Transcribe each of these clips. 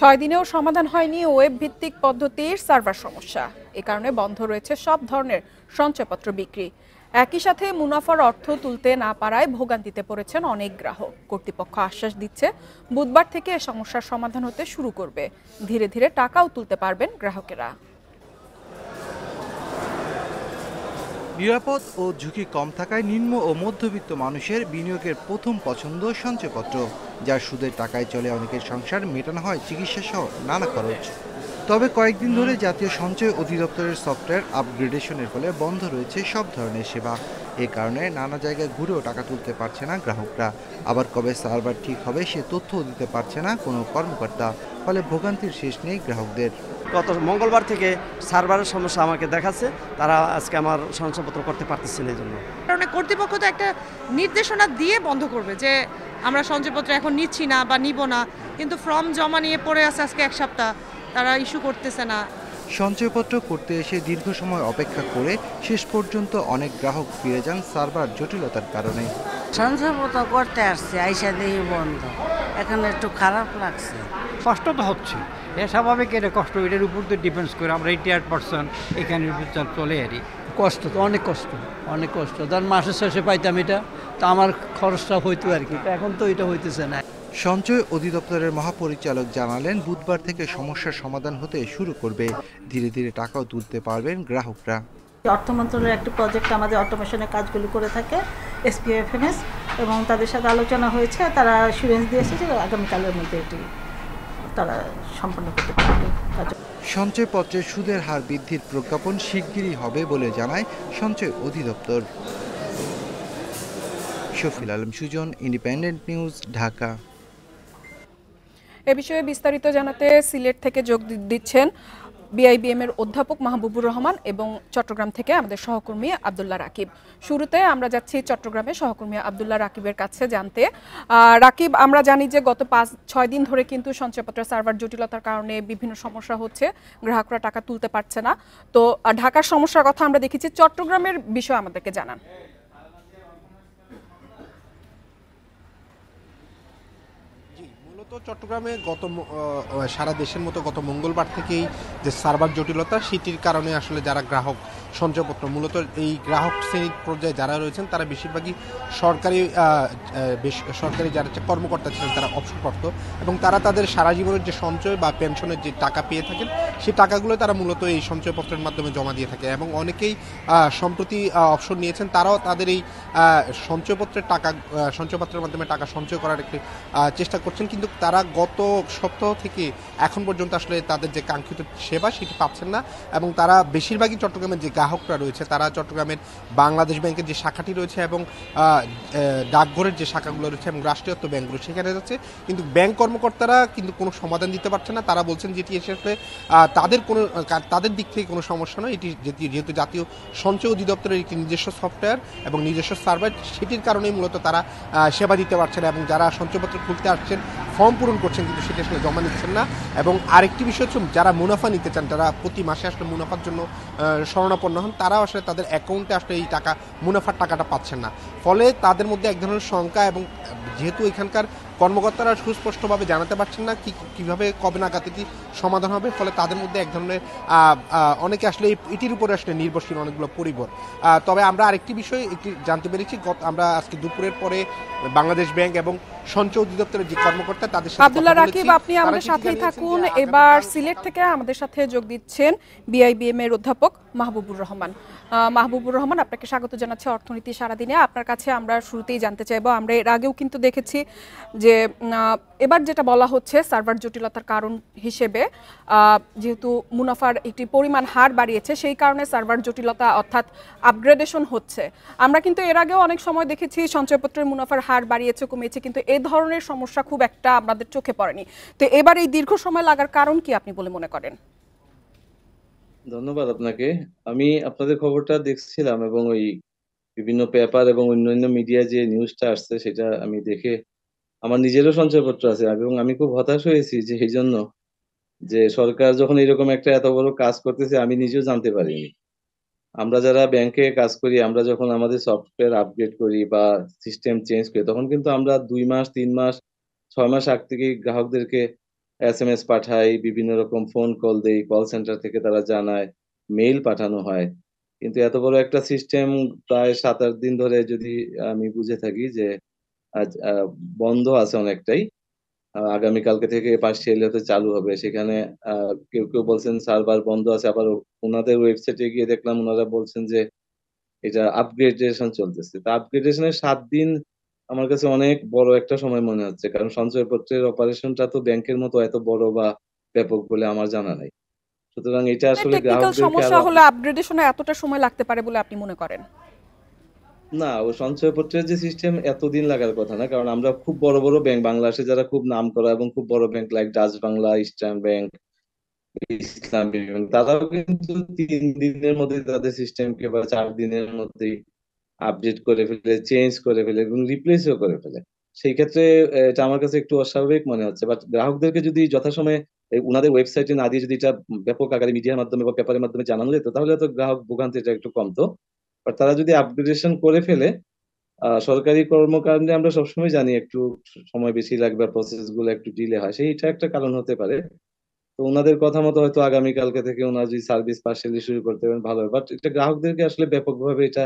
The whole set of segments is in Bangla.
6 দিনেও সমাধান হয়নি ওয়েব ভিত্তিক পদ্ধতির সার্ভার সমস্যা। এ কারণে বন্ধ রয়েছে সব ধরনের সঞ্চয়পত্র বিক্রি। একই সাথে মুনাফার অর্থ তুলতে না পারায় ভোগান্তিতে পড়েছেন অনেক গ্রাহক। কর্তৃপক্ষ আশ্বাস দিচ্ছে বুধবার থেকে এ সমস্যার সমাধান হতে শুরু করবে। ধীরে ধীরে টাকাও তুলতে পারবেন গ্রাহকেরা। নিরাপদ ও ঝুঁকি কম থাকায় নিম্ন ও মধ্যবিত্ত মানুষের বিনিয়োগের প্রথম পছন্দ সঞ্চয়পত্র, যার সুদের টাকায় চলে অনেকের সংসার, মেটানো হয় চিকিৎসা সহ নানা খরচ। তবে কয়েকদিন ধরে জাতীয় সঞ্চয় অধিদপ্তরের সফটওয়্যার আপগ্রেডেশনের ফলে বন্ধ রয়েছে সব ধরনের সেবা। এ কারণে নানা জায়গায় ঘুরেও টাকা তুলতে পারছে না গ্রাহকরা। আবার কবে সার্ভার ঠিক হবে সে তথ্যও দিতে পারছে না কোনো কর্মকর্তা। ফলে ভোগান্তির শেষ নেই গ্রাহকদের। গত মঙ্গলবার থেকে সার্ভারের সমস্যা আমাকে দেখাচ্ছে, তারা আজকে আমার শংসাপত্র করতে পারতেছে না। এই জন্য কারণ কর্তৃপক্ষ তো একটা নির্দেশনা দিয়ে বন্ধ করবে যে আমরা সঞ্চয়পত্র এখন নিচ্ছি না বা নিব না, কিন্তু ফর্ম জমা নিয়ে পড়ে আছে আজকে 1 সপ্তাহ, তারা ইস্যু করতেছে না। সঞ্চয়পত্র করতে এসে দীর্ঘ সময় অপেক্ষা করে শেষ পর্যন্ত অনেক গ্রাহক ফিরে যান সার্ভার জটিলতার কারণে। সঞ্চয়পত্র করতে আসছে, আইসা দেখি বন্ধ, এখন একটু খারাপ লাগছে। কষ্ট তো হচ্ছে, এ স্বাভাবিক, এটা কষ্ট, এটার উপর তো ডিপেন্ডস করে আমরা রিটায়ার্ড পারসন এখানে চলে আরি। কষ্ট তো অনেক কষ্ট, অনেক কষ্ট। ধর মাসের শেষে পাইতাম এটা, তা আমার খরচটা হইতো আর কি, এখন তো এটা হইতেছে না। সঞ্চয় অধিদপ্তরের মহাপরিচালক জানালেন বুধবার থেকে সমস্যার সমাধান হতে শুরু করবে। ধীরে ধীরে টাকাও তুলতে পারবেন গ্রাহকরা। অর্থ মন্ত্রণালয়ের একটি প্রজেক্ট আমাদের অটোমেশনের কাজগুলি করে থাকে এসপিএফএমএস, এবং তাদের সাথে আলোচনা হয়েছে, তারা অ্যাসুরেন্স দিয়েছে যে আগামীকালের মধ্যে এটি তারা সম্পন্ন করতে পারবে। সঞ্চয়পত্রের সুদের হার বৃদ্ধির প্রজ্ঞাপন শিগগিরই হবে বলে জানায় সঞ্চয় অধিদপ্তর। Shafil Alam Sujan, Independent News, Dhaka. এ বিষয়ে বিস্তারিত জানাতে সিলেট থেকে যোগ দিচ্ছেন বিআইবিএম এর অধ্যাপক মাহবুবুর রহমান এবং চট্টগ্রাম থেকে আমাদের সহকর্মী আব্দুল্লাহ রাকিব। শুরুতে আমরা যাচ্ছি চট্টগ্রামে সহকর্মী আব্দুল্লাহ রাকিবের কাছে জানতে। রাকিব, আমরা জানি যে গত 5-6 দিন ধরে কিন্তু সঞ্চয়পত্র সার্ভার জটিলতার কারণে বিভিন্ন সমস্যা হচ্ছে, গ্রাহকরা টাকা তুলতে পারছে না। তো ঢাকার সমস্যার কথা আমরা দেখেছি, চট্টগ্রামের বিষয় আমাদেরকে জানান। চট্টগ্রামে সারা দেশের মতো গত মঙ্গলবার থেকেই যে সার্ভার জটিলতা, সেটির কারণে আসলে যারা গ্রাহক সঞ্চয়পত্র মূলত এই গ্রাহক শ্রেণীর পর্যায়ে যারা রয়েছেন তারা বেশিরভাগই সরকারি যারা কর্মকর্তা ছিলেন তারা অবসরপ্রাপ্ত, এবং তারা তাদের সারা জীবনের যে সঞ্চয় বা পেনশনের যে টাকা পেয়ে থাকেন সেই টাকাগুলো তারা মূলত এই সঞ্চয়পত্রের মাধ্যমে জমা দিয়ে থাকে। এবং অনেকেই সম্প্রতি অবসর নিয়েছেন, তারাও তাদের এই সঞ্চয়পত্রের মাধ্যমে টাকা সঞ্চয় করার একটি চেষ্টা করছেন, কিন্তু তারা গত সপ্তাহ থেকে এখন পর্যন্ত আসলে তাদের যে কাঙ্ক্ষিত সেবা সেটি পাচ্ছেন না। এবং তারা বেশিরভাগই চট্টগ্রামের যে গ্রাহকরা রয়েছে তারা চট্টগ্রামের বাংলাদেশ ব্যাংকের যে শাখাটি রয়েছে এবং ডাকঘরের যে শাখাগুলো রয়েছে এবং রাষ্ট্রায়ত্ত ব্যাংকগুলো সেখানে যাচ্ছে, কিন্তু ব্যাংক কর্মকর্তারা কিন্তু কোনো সমাধান দিতে পারছে না। তারা বলছেন যেটি আসলে তাদের দিক থেকে কোনো সমস্যা নয়, এটি যেহেতু জাতীয় সঞ্চয় অধিদপ্তরের একটি নিজস্ব সফটওয়্যার এবং নিজস্ব সার্ভার, সেটির কারণেই মূলত তারা সেবা দিতে পারছে না। এবং যারা সঞ্চয়পত্র খুলতে আসছেন, ফর্ম পূরণ করছেন, কিন্তু সেটা আসলে জমা নিচ্ছেন না। এবং আরেকটি বিষয় হচ্ছে যারা মুনাফা নিতে চান, যারা প্রতি মাসে আসলে মুনাফার জন্য শরণাপন্ন হন, তারাও আসলে তাদের অ্যাকাউন্টে আসলে এই মুনাফার টাকাটা পাচ্ছেন না। ফলে তাদের মধ্যে এক ধরনের শঙ্কা, এবং যেহেতু এখানকার কর্মকর্তারা সুস্পষ্টভাবে জানাতে পারছেন না কিভাবে কবে নাগাদ এটি সমাধান হবে, ফলে তাদের মধ্যে এক ধরনের অনেকে আসলে এটির উপরে আসলে নির্ভরশীল অনেকগুলো পরিবার। তবে আমরা আরেকটি বিষয় জানতে পেরেছি, আমরা আজকে দুপুরের পরে বাংলাদেশ ব্যাংক এবং সঞ্চয় অধিদপ্তরের যে কর্মকর্তা তাদের সাথে আব্দুল্লাহ রাকিব, আপনি আমাদের সাথেই থাকুন। এবার সিলেট থেকে আমাদের সাথে যোগ দিচ্ছেন বিআইবিএম এর অধ্যাপক মাহবুবুর রহমান। মাহবুবুর রহমান, আপনাকে স্বাগত জানাচ্ছি অর্থনীতি সারাদিনে। আপনার কাছে আমরা শুরুতেই জানতে চাইবো, আমরা এর আগেও কিন্তু দেখেছি যে এবার যেটা বলা হচ্ছে সার্ভার জটিলতার কারণ হিসেবে যেহেতু মুনাফার একটি পরিমাণ হার বাড়িয়েছে, সেই কারণে সার্ভার জটিলতা অর্থাৎ আপগ্রেডেশন হচ্ছে। আমরা কিন্তু এর আগেও অনেক সময় দেখেছি সঞ্চয়পত্রের মুনাফার হার বাড়িয়েছে, কমেছে, কিন্তু এই ধরনের সমস্যা খুব একটা আমাদের চোখে পড়েনি। তো এবার এই দীর্ঘ সময় লাগার কারণ কি আপনি বলে মনে করেন? ধন্যবাদ আপনাকে। আমি আপনাদের খবরটা দেখছিলাম এবং ওই বিভিন্ন পেপার এবং অন্যান্য মিডিয়া যে নিউজটা আসছে সেটা আমি দেখে আমার নিজেরও সঞ্চয়পত্র আছে এবং আমি খুব হতাশ হয়েছি যে এই জন্য যে সরকার যখন এরকম একটা এত বড় কাজ করতেছে আমি নিজেও জানতে পারিনি। আমরা যারা ব্যাংকে কাজ করি, আমরা যখন আমাদের সফটওয়্যার আপগ্রেড করি বা সিস্টেম চেঞ্জ করি, তখন কিন্তু আমরা 2 মাস, 3 মাস, 6 মাস আগ থেকেই গ্রাহকদেরকে SMS পাঠাই, বিভিন্ন রকম ফোন কল দেই, কল সেন্টার থেকে তারা জানায়, মেইল পাঠানো হয়। কিন্তু এত বড় একটা সিস্টেম প্রায় ৭-৮ দিন ধরে যদি আমি বুঝে থাকি যে আজ বন্ধ আছে অনেকটাই। আগামীকালকে থেকে পার্সিয়ালি হয়তো চালু হবে। সেখানে আ কেউ বলছেন সার্ভার বন্ধ আছে। আবার উনাদের ওয়েবসাইটে গিয়ে দেখলাম উনারা বলছেন যে এটা আপগ্রেডেশন চলতেছে। তো আপগ্রেডেশন এর ৭ দিন আমার কাছে অনেক বড় একটা সময় মনে হচ্ছে। কারণ সঞ্চয়পত্রের অপারেশনটা তো ব্যাংকের মতো এত বড় বা ব্যাপক বলে আমার জানা নাই। সুতরাং এটা আসলে টেকনিক্যাল গ্রাহকদেরকে সমস্যা আরো হলে আপগ্রেডেশনে এতটা সময় লাগতে পারে বলে আপনি মনে করেন? না, ও সঞ্চয়পত্রের যে সিস্টেম এতদিন লাগার কথা না। কারণ আমরা খুব বড় ব্যাংক বাংলাদেশে যারা খুব নামকরা এবং খুব বড় bank like Dutch Bangla, eastern bank, ইসলামী ব্যাংক তারাও কিন্তু ৩ দিনের মধ্যেই তাদের সিস্টেমকে বা ৪ দিনের মধ্যেই আপডেট করে ফেলে, চেঞ্জ করে ফেলে এবং রিপ্লেসও করে ফেলে। সেই ক্ষেত্রে এটা আমার কাছে একটু অস্বাভাবিক মনে হচ্ছে। বাট গ্রাহকদেরকে যদি যথাসময়ে উনাদের ওয়েবসাইটে না দিয়ে যদি এটা ব্যাপক আকারে মিডিয়ার মাধ্যমে বা পেপারের মাধ্যমে জানানো যেত তাহলে হয়তো গ্রাহক ভোগান্তিটা একটু কমতো। বাট তারা যদি আপগ্রেডেশন করে ফেলে সরকারি কর্মকান্ডে আমরা সবসময় জানি একটু সময় বেশি লাগবে, প্রসেস গুলো একটু ডিলে হয়। সেইটা একটা কারণ হতে পারে। তো উনাদের কথা মতো হয়তো আগামীকালকে থেকে উনারা যদি সার্ভিস পার্সিয়ালি শুরু করতে পারেন ভালো হয়। বাট এটা গ্রাহকদেরকে আসলে ব্যাপকভাবে এটা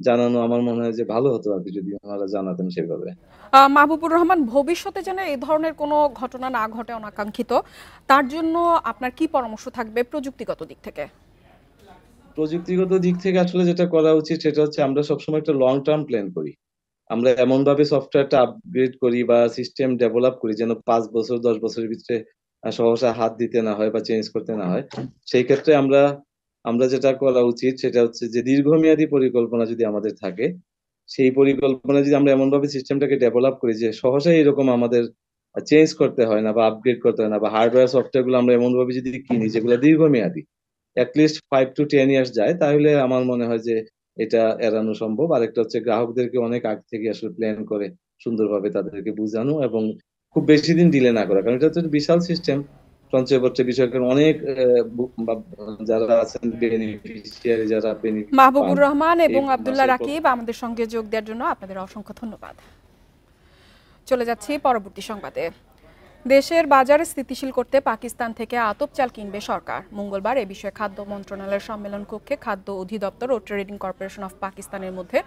জানানো আমার মনে হয় যে ভালো হতো আরকি যদি উনারা জানাতেন সেভাবে। মাহবুবুর রহমান, ভবিষ্যতে যেন এই ধরনের কোনো ঘটনা না ঘটে অনাকাঙ্ক্ষিত, তার জন্য আপনার কি পরামর্শ থাকবে প্রযুক্তিগত দিক থেকে? প্রযুক্তিগত দিক থেকে আসলে যেটা করা উচিত সেটা হচ্ছে আমরা সবসময় একটা লং টার্ম প্ল্যান করি। আমরা এমনভাবে সফটওয়্যারটা আপগ্রেড করি বা সিস্টেম ডেভেলপ করি যেন ৫ বছর ১০ বছরের ভিতরে সহসা হাত দিতে না হয় বা চেঞ্জ করতে না হয়। সেই ক্ষেত্রে আমরা যেটা করা উচিত সেটা হচ্ছে যে দীর্ঘমেয়াদী পরিকল্পনা যদি আমাদের থাকে, সেই পরিকল্পনায় যদি আমরা এমনভাবে সিস্টেমটাকে ডেভেলপ করি যে সহসাই এরকম আমাদের চেঞ্জ করতে হয় না বা আপগ্রেড করতে হয় না বা হার্ডওয়্যার সফটওয়্যার গুলো আমরা এমনভাবে যদি কিনি যেগুলো দীর্ঘমেয়াদী at least 5 to 10 ইয়ার্স যায় তাহলে আমার মনে হয় যে এটা এড়ানো সম্ভব। আরেকটা হচ্ছে গ্রাহকদেরকে অনেক আগ থেকে আসলে প্ল্যান করে সুন্দরভাবে তাদেরকে বুঝানো এবং খুব বেশি দিন ডিলে না করা। কারণ এটা হচ্ছে বিশাল সিস্টেম। সঞ্চয়পত্রের বিষয়ে কারণ অনেক বা যারা আছেন বেনিফিশিয়ারি যারা বেনিফিট পান মাহবুবুর রহমান এই এবং আব্দুল্লাহ মাসের রাকিব আমাদের সঙ্গে যোগ দেওয়ার জন্য আপনাদের অসংখ্য ধন্যবাদ। চলে যাচ্ছি পরবর্তী সংবাদে। দেশের বাজার স্থিতিশীল করতে পাকিস্তান থেকে আতপ চাল কিনবে সরকার। মঙ্গলবার এ বিষয়ে খাদ্য মন্ত্রণালয়ের সম্মেলন কক্ষে খাদ্য অধিদপ্তর ও ট্রেডিং কর্পোরেশন অফ পাকিস্তানের মধ্যে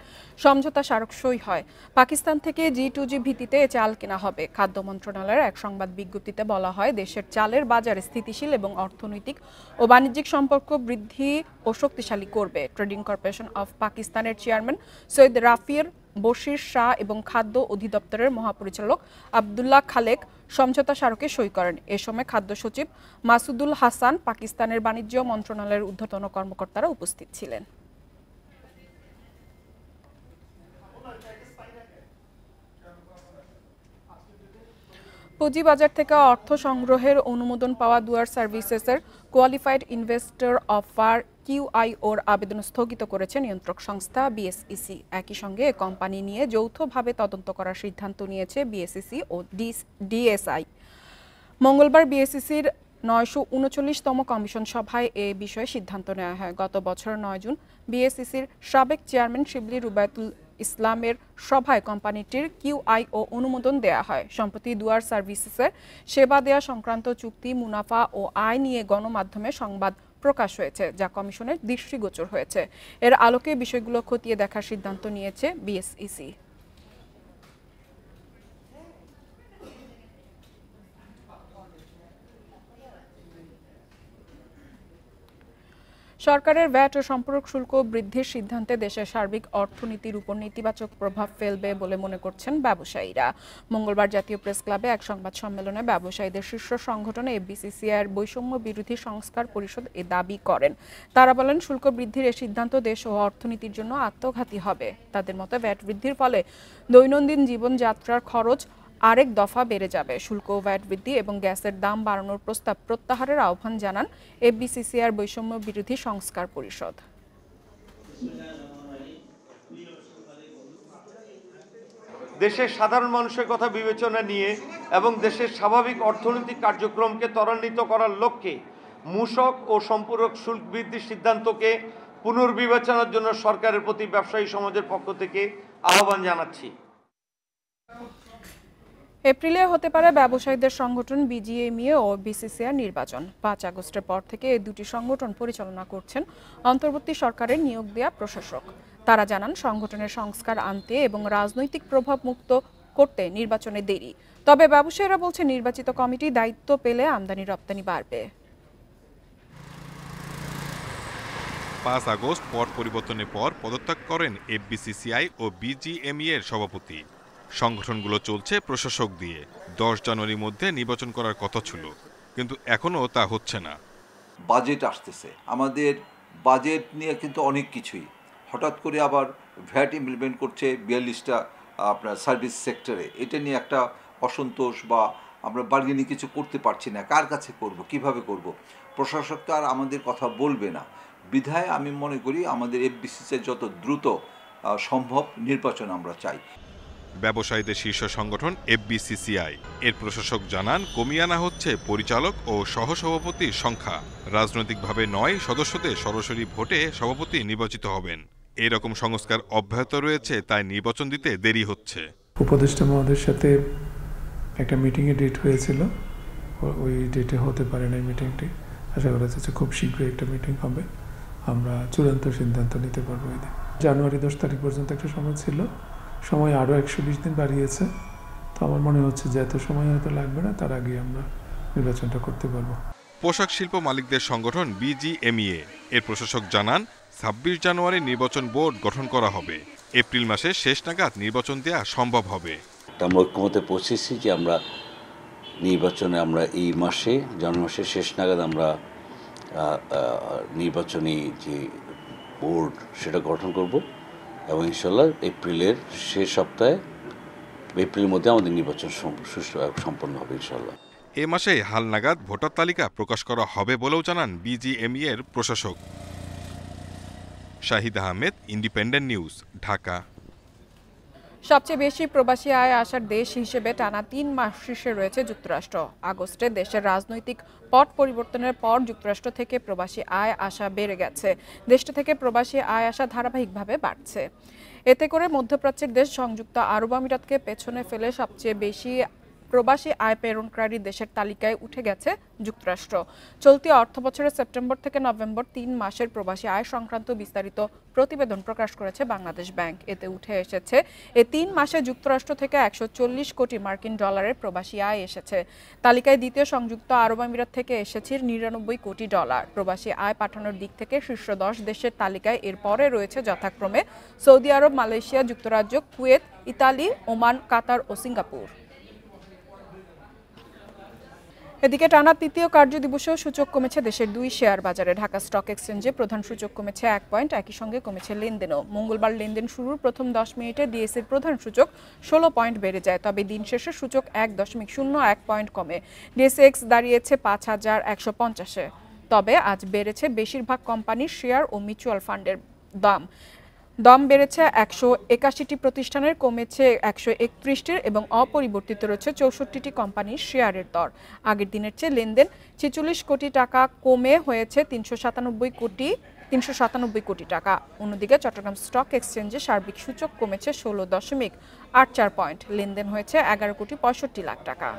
সমঝোতা স্মারক সই হয়। পাকিস্তান থেকে G2G ভিত্তিতে চাল কেনা হবে। খাদ্য মন্ত্রণালয়ের এক সংবাদ বিজ্ঞপ্তিতে বলা হয়, দেশের চালের বাজার স্থিতিশীল এবং অর্থনৈতিক ও বাণিজ্যিক সম্পর্ক বৃদ্ধি ও শক্তিশালী করবে। ট্রেডিং কর্পোরেশন অফ পাকিস্তানের চেয়ারম্যান সৈয়দ রাফির বশির শাহ এবং খাদ্য অধিদপ্তরের মহাপরিচালক আব্দুল্লাহ খালেক সমঝোতা স্মারকে সই করেন। এ সময় খাদ্য সচিব মাসুদুল হাসান, পাকিস্তানের বাণিজ্য মন্ত্রণালয়ের ঊর্ধ্বতন কর্মকর্তারা উপস্থিত ছিলেন। পুঁজিবাজার থেকে অর্থ সংগ্রহের অনুমোদন পাওয়া দুয়ার সার্ভিসেসের কোয়ালিফাইড ইনভেস্টর অফার QIOর আবেদন স্থগিত করেছে নিয়ন্ত্রক সংস্থা BSEC। একই সঙ্গে কোম্পানি নিয়ে যৌথভাবে তদন্ত করার সিদ্ধান্ত নিয়েছে BSEC ও DSI। মঙ্গলবার BSECর ৯৩৯তম কমিশন সভায় এ বিষয়ে সিদ্ধান্ত নেওয়া হয়। গত বছর ৯ জুন BSECর সাবেক চেয়ারম্যান শিবলি রুবায়তুল ইসলামের সভায় কোম্পানিটির QIO অনুমোদন দেয়া হয়। সম্প্রতি দুয়ার সার্ভিসেসের সেবা দেয়া সংক্রান্ত চুক্তি, মুনাফা ও আয় নিয়ে গণমাধ্যমে সংবাদ প্রকাশ হয়েছে, যা কমিশনের দৃষ্টিগোচর হয়েছে। এর আলোকে বিষয়গুলো খতিয়ে দেখার সিদ্ধান্ত নিয়েছে BSEC। সরকারের ভ্যাট ও সম্পূরক শুল্ক বৃদ্ধির সিদ্ধান্তে দেশের সার্বিক অর্থনীতির উপর নেতিবাচক প্রভাব ফেলবে বলে মনে করছেন ব্যবসায়ীরা। মঙ্গলবার জাতীয় প্রেস ক্লাবে এক সংবাদ সম্মেলনে ব্যবসায়ীদের শীর্ষ সংগঠন FBCCI বৈষম্য বিরোধী সংস্কার পরিষদ এ দাবি করেন। তারা বলেন, শুল্ক বৃদ্ধির এ সিদ্ধান্ত দেশ ও অর্থনীতির জন্য আত্মঘাতী হবে। তাদের মতে, ভ্যাট বৃদ্ধির ফলে দৈনন্দিন জীবনযাত্রার খরচ আরেক দফা বেড়ে যাবে। শুল্ক ও ভ্যাট বৃদ্ধি এবং গ্যাসের দাম বাড়ানোর প্রস্তাব প্রত্যাহারের আহ্বান জানান FBCCI বৈষম্য বিরোধী সংস্কার পরিষদ। দেশের সাধারণ মানুষের কথা বিবেচনা নিয়ে এবং দেশের স্বাভাবিক অর্থনৈতিক কার্যক্রমকে ত্বরান্বিত করার লক্ষ্যে মূসক ও সম্পূরক শুল্ক বৃদ্ধির সিদ্ধান্তকে পুনর্বিবেচনার জন্য সরকারের প্রতি ব্যবসায়ী সমাজের পক্ষ থেকে আহ্বান জানাচ্ছি। এপ্রিলে হতে পারে ব্যবসায়ীদের সংগঠন বিজিএমইএ ও বিসিসিআই নির্বাচন। 5 আগস্টের পর থেকে এই দুটি সংগঠন পরিচালনা করছেন অন্তর্বর্তী সরকারের নিয়োগ দেয়া প্রশাসক। তারা জানান, সংগঠনের সংস্কার আনতে এবং রাজনৈতিক প্রভাব মুক্ত করতে নির্বাচনে দেরি। তবে ব্যবসায়ীরা বলছে, নির্বাচিত কমিটি দায়িত্ব পেলে আমদানি রপ্তানি বাড়বে। 5 আগস্ট পট পরিবর্তনের পর পদত্যাগ করেন এফবিসিসিআই ও বিজিএমইএ এর সভাপতি। সংগঠনগুলো চলছে প্রশাসক দিয়ে। 10 জানুয়ারির মধ্যে নির্বাচন করার কথা ছিল, কিন্তু এখনও তা হচ্ছে না। বাজেট আসতেছে, আমাদের বাজেট নিয়ে কিন্তু অনেক কিছুই হঠাৎ করে আবার ভ্যাট ইমপ্লিমেন্ট করছে 42টা আপনার সার্ভিস সেক্টরে। এটা নিয়ে একটা অসন্তোষ বা আমরা বার্গেনিং কিছু করতে পারছি না, কার কাছে করব, কিভাবে করব। প্রশাসক তো আর আমাদের কথা বলবে না, বিধায় আমি মনে করি আমাদের এফবিসিসিআই যত দ্রুত সম্ভব নির্বাচন আমরা চাই। ব্যবসায়ীদের শীর্ষ সংগঠন এফবিসিসিআই এর প্রশাসক জানান, কমিয়ে আনা হচ্ছে পরিচালক ও সহসভাপতির সংখ্যা। রাজনৈতিকভাবে নয়, সদস্যদের সরাসরি ভোটে সভাপতি নির্বাচিত হবেন। এরকম সংস্কার অব্যাহত রয়েছে, তাই নির্বাচন দিতে দেরি হচ্ছে। উপদেষ্টা মহোদয়ের সাথে একটা মিটিংয়ে ডেট হয়েছিল, ওই ডেটে হতে পারে না মিটিংটি। আশা করা যাচ্ছে খুব শীঘ্রই একটা মিটিং হবে, আমরা চূড়ান্ত সিদ্ধান্ত নিতে পারবো। জানুয়ারি 10 তারিখ পর্যন্ত একটা সময় ছিল, সময় আরও 120 দিন বাড়িয়েছে। তো আমার মনে হচ্ছে যে এত সময় হয়তো লাগবে না, তার আগে আমরা নির্বাচনটা করতে পারবো। পোশাক শিল্প মালিকদের সংগঠন বিজিএমইএ এর প্রশাসক জানান, 26 জানুয়ারি নির্বাচন বোর্ড গঠন করা হবে। এপ্রিল মাসের শেষ নাগাদ নির্বাচন দেওয়া সম্ভব হবে। আমরা ঐক্যমতে পৌঁছেছি যে আমরা নির্বাচনে এই মাসে, জানুয়ারি মাসের শেষ নাগাদ আমরা নির্বাচনী যে বোর্ড সেটা গঠন করব এবং ইনশাল্লাহ এপ্রিলের শেষ সপ্তাহে, এপ্রিলের মধ্যে আমাদের নির্বাচন সুষ্ঠু সম্পন্ন হবে ইনশাল্লাহ। এ মাসে হালনাগাদ ভোটার তালিকা প্রকাশ করা হবে বলেও জানান বিজিএমইএ এর প্রশাসক। Shahid Ahmed, independent News, Dhaka. সবচেয়ে বেশি প্রবাসী আয় আসার দেশ হিসেবে টানা 3 মাস শীর্ষে রয়েছে যুক্তরাষ্ট্র। আগস্টে দেশের রাজনৈতিক পট পরিবর্তনের পর যুক্তরাষ্ট্র থেকে প্রবাসী আয় আসা বেড়ে গেছে। দেশটা থেকে প্রবাসী আয় আসা ধারাবাহিকভাবে বাড়ছে। এতে করে মধ্যপ্রাচ্যের দেশ সংযুক্ত আরব আমিরাতকে পেছনে ফেলে সবচেয়ে বেশি প্রবাসী আয় প্রেরণকারী দেশের তালিকায় উঠে গেছে যুক্তরাষ্ট্র। চলতি অর্থবছরের সেপ্টেম্বর থেকে নভেম্বর 3 মাসের প্রবাসী আয় সংক্রান্ত বিস্তারিত প্রতিবেদন প্রকাশ করেছে বাংলাদেশ ব্যাংক। এতে উঠে এসেছে, এই 3 মাসে যুক্তরাষ্ট্র থেকে 140 কোটি মার্কিন ডলারের প্রবাসী আয় এসেছে। তালিকায় দ্বিতীয় সংযুক্ত আরব আমিরাত থেকে এসেছে 99 কোটি ডলার। প্রবাসী আয় পাঠানোর দিক থেকে শীর্ষ 10 দেশের তালিকায় এরপরে রয়েছে যথাক্রমে সৌদি আরব, মালয়েশিয়া, যুক্তরাজ্য, কুয়েত, ইতালি, ওমান, কাতার ও সিঙ্গাপুর। এদিকে টানা তৃতীয় কার্যদিবসেও সূচক কমেছে দেশের 2 শেয়ার বাজারে। ঢাকা স্টক এক্সচেঞ্জে প্রধান সূচক কমেছে 1 পয়েন্ট, একই সঙ্গে কমেছে লেনদেনও। মঙ্গলবার লেনদেন শুরুর প্রথম 10 মিনিটে ডিএসইর প্রধান সূচক 16 পয়েন্ট বেড়ে যায়, তবে দিন শেষে সূচক 1.01 পয়েন্ট কমে ডিএসইএক্স দাঁড়িয়েছে 5150-এ। তবে আজ বেড়েছে বেশিরভাগ কোম্পানির শেয়ার ও মিউচুয়াল ফান্ডের দাম বেড়েছে 181টি প্রতিষ্ঠানের, কমেছে 131টির এবং অপরিবর্তিত রয়েছে 64টি কোম্পানির শেয়ারের দর। আগের দিনের চেয়ে লেনদেন 46 কোটি টাকা কমে হয়েছে 397 কোটি টাকা। অন্যদিকে চট্টগ্রাম স্টক এক্সচেঞ্জে সার্বিক সূচক কমেছে 16.84 পয়েন্ট, লেনদেন হয়েছে 11 কোটি 65 লাখ টাকা।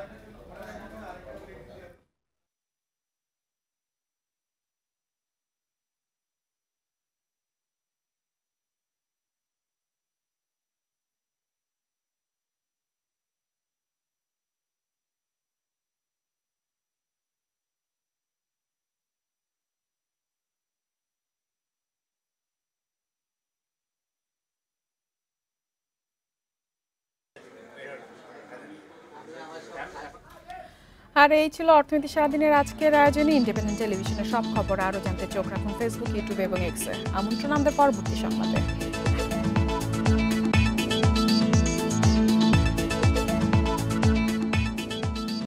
আর এই ছিল অর্থনীতি সারাদিনের আজকের আয়োজনে। ইন্ডিপেন্ডেন্ট টেলিভিশনের সব খবর আরও জানতে চোখ রাখুন ফেসবুক, ইউটিউব এবং এক্সে। আমন্ত্রণ আমাদের পরবর্তী সংবাদে।